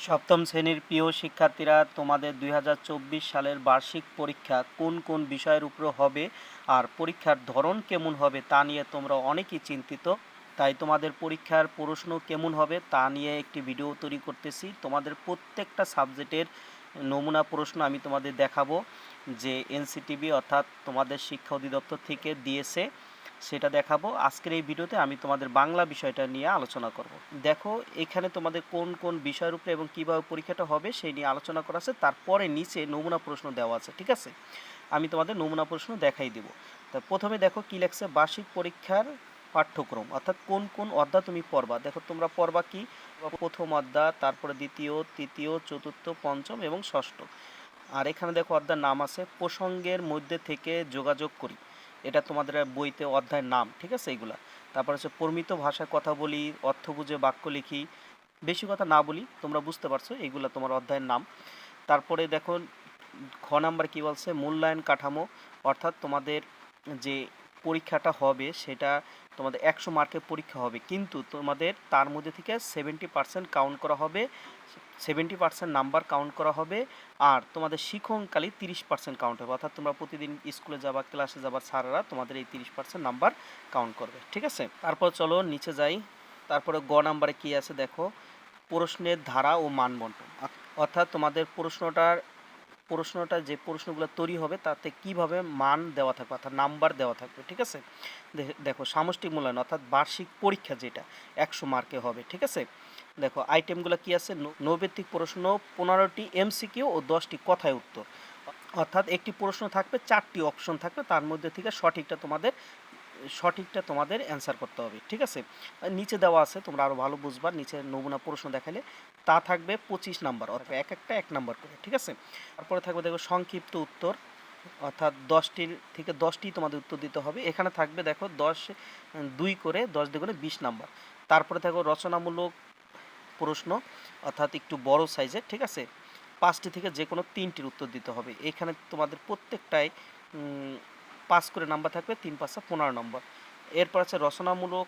সপ্তম শ্রেণীর প্রিয় শিক্ষার্থীরা, তোমাদের 2024 সালের বার্ষিক পরীক্ষা কোন কোন বিষয়ের উপর হবে আর পরীক্ষার ধরন কেমন হবে তা নিয়ে তোমরা অনেকেই চিন্তিত। তাই তোমাদের পরীক্ষার প্রশ্ন কেমন হবে তা নিয়ে একটি ভিডিও তৈরি করতেছি। তোমাদের প্রত্যেকটা সাবজেক্টের নমুনা প্রশ্ন আমি তোমাদের দেখাবো, যে এনসিটিভি অর্থাৎ তোমাদের শিক্ষা অধিদপ্তর থেকে দিয়েছে, সেটা দেখাবো। আজকের এই ভিডিওতে আমি তোমাদের বাংলা বিষয়টা নিয়ে আলোচনা করব। দেখো, এখানে তোমাদের কোন কোন বিষয়ের উপরে এবং কীভাবে পরীক্ষাটা হবে সেই নিয়ে আলোচনা করা আছে, তারপরে নিচে নমুনা প্রশ্ন দেওয়া আছে। ঠিক আছে, আমি তোমাদের নমুনা প্রশ্ন দেখাই দিব। তা প্রথমে দেখো কি লেখছে, বার্ষিক পরীক্ষার পাঠ্যক্রম অর্থাৎ কোন কোন অধ্যায় তুমি পড়বা। দেখো তোমরা পড়বা কি, প্রথম অধ্যায়, তারপরে দ্বিতীয়, তৃতীয়, চতুর্থ, পঞ্চম এবং ষষ্ঠ। আর এখানে দেখো অধ্যায়ের নাম আছে প্রসঙ্গের মধ্যে থেকে যোগাযোগ করি, এটা তোমাদের বইতে অধ্যায়ের নাম। ঠিক আছে, এইগুলা। তারপর হচ্ছে পরিমিত ভাষায় কথা বলি, অর্থ বুঝে বাক্য লিখি। বেশি কথা না বলি, তোমরা বুঝতে পারছো, এইগুলা তোমার অধ্যায়ের নাম। তারপরে দেখো খ নাম্বার কি বলছে, মূল্যায়ন কাঠামো, অর্থাৎ তোমাদের যে পরীক্ষাটা হবে সেটা তোমাদের 100 মার্কের পরীক্ষা হবে, কিন্তু তোমাদের তার মধ্যে থেকে 70% কাউন্ট করা হবে, 70% নাম্বার কাউন্ট করা হবে। আর তোমাদের শিক্ষণকালী 30% কাউন্ট হবে, অর্থাৎ তোমরা প্রতিদিন স্কুলে যাবা, ক্লাসে যাবা, স্যাররা তোমাদের এই 30% নাম্বার কাউন্ট করবে। ঠিক আছে, তারপর চলো নিচে যাই। তারপরে গ নাম্বারে কি আছে দেখো, প্রশ্নের ধারা ও মানবন্টন, অর্থাৎ তোমাদের প্রশ্নটা যে প্রশ্নগুলো তৈরি হবে তাতে কিভাবে মান দেওয়া থাকবে, অর্থাৎ নাম্বার দেওয়া থাকবে। ঠিক আছে, দেখো সামষ্টিক মূল্যায়ন অর্থাৎ বার্ষিক পরীক্ষা যেটা 100 মার্কে হবে। ঠিক আছে, দেখো আইটেমগুলো কি আছে, নৈবেত্তিক প্রশ্ন 15টি এমসিকিউ ও 10টি কথায় উত্তর, অর্থাৎ একটি প্রশ্ন থাকবে, 4টি অপশন থাকবে, তার মধ্যে থেকে সঠিকটা তোমাদের অ্যান্সার করতে হবে। ঠিক আছে, নিচে দেওয়া আছে, তোমরা আরও ভালো বুঝবা, নিচে নমুনা প্রশ্ন দেখালে তা থাকবে 25 নাম্বার, অর্থাৎ এক নাম্বার করে। ঠিক আছে, তারপরে থাকবে দেখো সংক্ষিপ্ত উত্তর, অর্থাৎ 10টি তোমাদের উত্তর দিতে হবে। এখানে থাকবে দেখো 2 করে 10 দুগুণে 20 নাম্বার। তারপরে থাকবে রচনামূলক প্রশ্ন, অর্থাৎ একটু বড় সাইজের। ঠিক আছে, 5টি থেকে যে কোনো 3টির উত্তর দিতে হবে। এখানে তোমাদের প্রত্যেকটাই 5 করে নাম্বার থাকবে, 3 5 15 নম্বর। এরপর আছে রচনামূলক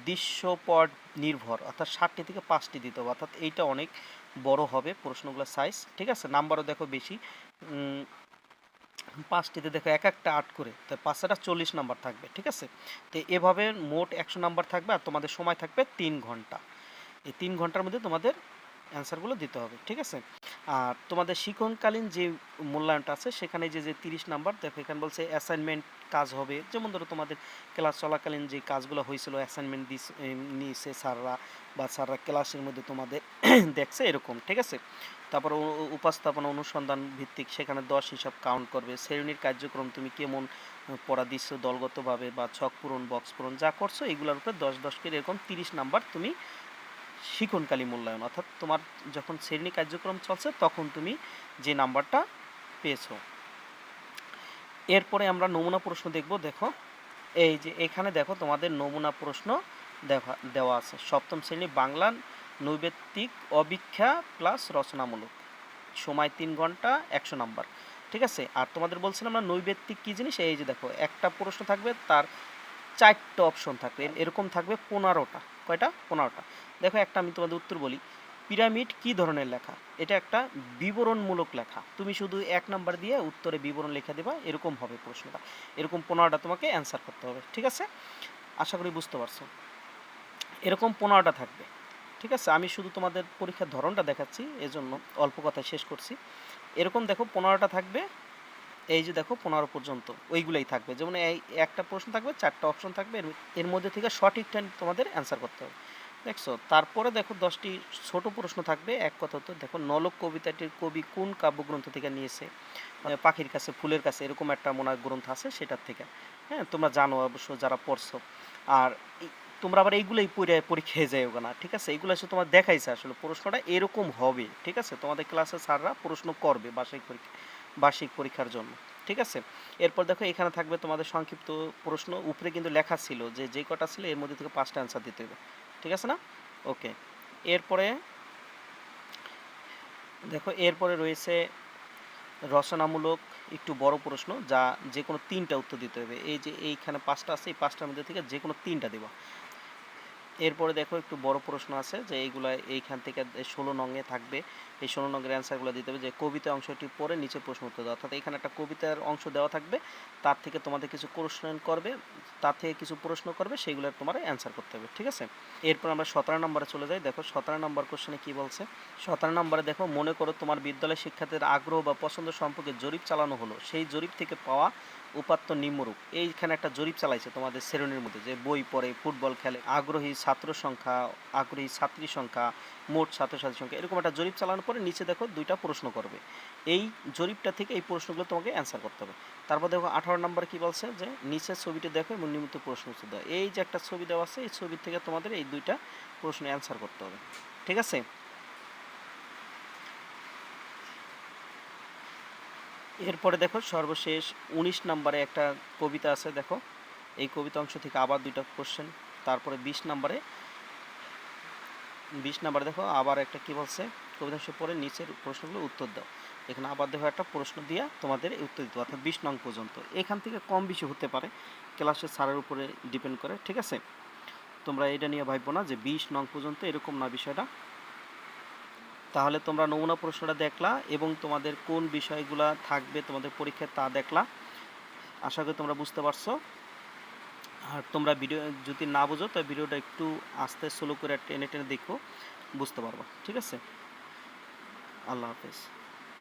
দৃশ্যপট নির্ভর, অর্থাৎ 60টি থেকে 5টি দিতে হবে, অর্থাৎ এইটা অনেক বড় হবে প্রশ্নগুলোর সাইজ। ঠিক আছে, নাম্বারও দেখো বেশি, 5টিতে দেখো একটা 8 করে, তো 5টা 40 নাম্বার থাকবে। ঠিক আছে, তো এভাবে মোট 100 নাম্বার থাকবে, আর তোমাদের সময় থাকবে 3 ঘন্টা। এই 3 ঘন্টার মধ্যে তোমাদের অ্যান্সারগুলো দিতে হবে। ঠিক আছে, আর তোমাদের শিক্ষণকালীন যে মূল্যায়নটা আছে সেখানে যে 30 নাম্বার, দেখো এখানে বলছে অ্যাসাইনমেন্ট কাজ হবে, যেমন ধরো তোমাদের ক্লাস চলাকালীন যে কাজগুলো হয়েছিল, অ্যাসাইনমেন্ট নিয়েছে স্যাররা, বা স্যাররা ক্লাসের মধ্যে তোমাদের দেখছে এরকম। ঠিক আছে, তারপর উপস্থাপনা অনুসন্ধান ভিত্তিক, সেখানে 10 হিসাব কাউন্ট করবে। শ্রেণীর কার্যক্রম তুমি কেমন পড়া দিচ্ছ, দলগতভাবে বা ছক পূরণ, বক্স পূরণ যা করছো, এগুলোর উপরে 10 করে এরকম 30 নাম্বার তুমি শিক্ষণকালী মূল্যায়ন, অর্থাৎ তোমার যখন শ্রেণী কার্যক্রম চলছে তখন তুমি যে নাম্বারটা পেয়েছো। এরপরে আমরা নমুনা প্রশ্ন দেখব। দেখো এই যে এখানে দেখো তোমাদের নমুনা প্রশ্ন দেওয়া আছে, সপ্তম শ্রেণী বাংলা নৈবেত্তিক অভিক্ষা প্লাস রচনামূলক, সময় 3 ঘন্টা, 100 নাম্বার। ঠিক আছে, আর তোমাদের বলছিলাম না নৈবেত্তিক কী জিনিস, এই যে দেখো একটা প্রশ্ন থাকবে, তার 4টা অপশন থাকবে, এরকম থাকবে 15টা। কয়টা? 15টা। দেখো একটা আমি তোমাদের উত্তর বলি, পিরামিড কি ধরনের লেখা, এটা একটা বিবরণমূলক লেখা, তুমি শুধু 1 নাম্বার দিয়ে উত্তরে বিবরণ লেখা দেবা, এরকম হবে প্রশ্নটা। এরকম 15টা তোমাকে অ্যান্সার করতে হবে। ঠিক আছে, আশা করি বুঝতে পারছো। এরকম 15টা থাকবে। ঠিক আছে, আমি শুধু তোমাদের পরীক্ষার ধরনটা দেখাচ্ছি, এজন্য অল্প কথায় শেষ করছি। এরকম দেখো 15টা থাকবে, এই যে দেখো 15 পর্যন্ত ওইগুলাই থাকবে, যেমন এই একটা প্রশ্ন থাকবে, 4টা অপশন থাকবে, এর মধ্যে থেকে সঠিকটা তোমাদের অ্যান্সার করতে হবে। দেখছো, তারপরে দেখো 10টি ছোট প্রশ্ন থাকবে, এক কথা তো দেখো নলক কবিতাটির কবি কোন কাব্যগ্রন্থ থেকে নিয়েছে, পাখির কাছে ফুলের কাছে, এরকম একটা মনে গ্রন্থ আছে সেটার থেকে। হ্যাঁ, তোমরা জানো অবশ্য যারা পড়ছো। আর তোমরা আবার এইগুলোই পরীক্ষায় যাইও না। ঠিক আছে, এইগুলো এসে তোমার দেখাইছে আসলে প্রশ্নটা এরকম হবে। ঠিক আছে, তোমাদের ক্লাসে স্যাররা প্রশ্ন করবে বার্ষিক পরীক্ষার জন্য। ঠিক আছে, এরপর দেখো এখানে থাকবে তোমাদের সংক্ষিপ্ত প্রশ্ন, উপরে কিন্তু লেখা ছিল যে কটা ছিল এর মধ্যে থেকে 5টা অ্যান্সার দিতে হবে। ঠিক আছে না? ওকে, এরপরে দেখো এরপরে রয়েছে রচনামূলক একটু বড় প্রশ্ন, যে কোনো 3টা উত্তর দিতে হবে। এই যে এইখানে 5টা আছে, এই 5টার মধ্যে থেকে যে কোনো 3টা দেবা। এরপরে দেখো একটু বড় প্রশ্ন আছে যে এইগুলা এইখান থেকে 16 নংয়ে থাকবে। এই 16 নংয়ের অ্যান্সারগুলো দিতে হবে যে কবিতা অংশটি পড়ে নিচে প্রশ্ন উত্তর দাও। অর্থাৎ এখানে একটা কবিতার অংশ দেওয়া থাকবে, তার থেকে তোমাদের কিছু কোশ্চেন করবে, তার থেকে কিছু প্রশ্ন করবে, সেইগুলোর তোমার অ্যান্সার করতে হবে, ঠিক আছে। এরপর আমরা 17 নম্বরে চলে যাই। দেখো 17 নম্বর কোশ্চেনে কি বলছে। 17 নম্বরে দেখো, মনে করো তোমার বিদ্যালয়ের শিক্ষার্থীদের আগ্রহ বা পছন্দ সম্পর্কে জরিপ চালানো হলো। সেই জরিপ থেকে পাওয়া উপাত্ত নিম্নরূপ। এইখানে একটা জরিপ চালাইছে তোমাদের শ্রেণীর মধ্যে, যে বই পড়ে, ফুটবল খেলে, আগ্রহী ছাত্র সংখ্যা, আগ্রহী ছাত্রী সংখ্যা, মোট ছাত্রছাত্রী সংখ্যা, এরকম একটা জরিপ চালানোর পরে নিচে দেখো দুইটা প্রশ্ন করবে। এই জরিপটা থেকে এই প্রশ্নগুলো তোমাকে অ্যান্সার করতে হবে। তারপর দেখো 18 নম্বর কি বলছে যে নিচের ছবিটি দেখো এবং নিয়মিত প্রশ্ন উত্তর দাও। এই যে একটা ছবি দেওয়া আছে, এই ছবি থেকে তোমাদের এই দুইটা প্রশ্ন অ্যান্সার করতে হবে, ঠিক আছে। এরপরে দেখো সর্বশেষ 19 নম্বরে একটা কবিতা আছে। দেখো এই কবিতা অংশ থেকে আবার দুইটা কোশ্চেন। তারপরে 20 নম্বরে দেখো আবার একটা কি বলছে, কবিতা অংশ পরে নিচের প্রশ্নগুলো উত্তর দাও। এখানে আবার দেখো একটা প্রশ্ন দিয়া তোমাদের উত্তর দিতে, অর্থাৎ 20 নং পর্যন্ত। এখান থেকে কম বেশি হতে পারে, ক্লাসের স্যারের উপরে ডিপেন্ড করে, ঠিক আছে। তোমরা এটা নিয়ে ভাববো না যে 20 নং পর্যন্ত, এরকম না বিষয়টা। তাহলে তোমরা নমুনা প্রশ্নটা দেখলা এবং তোমাদের কোন বিষয়গুলো থাকবে তোমাদের পরীক্ষায় তা দেখলা। আশা করি তোমরা বুঝতে পারছো। আর তোমরা ভিডিও যদি না বুঝো তো ভিডিওটা একটু আস্তে স্লো করে টেনে টেনে দেখো, বুঝতে পারবা, ঠিক আছে। আল্লাহ হাফেজ।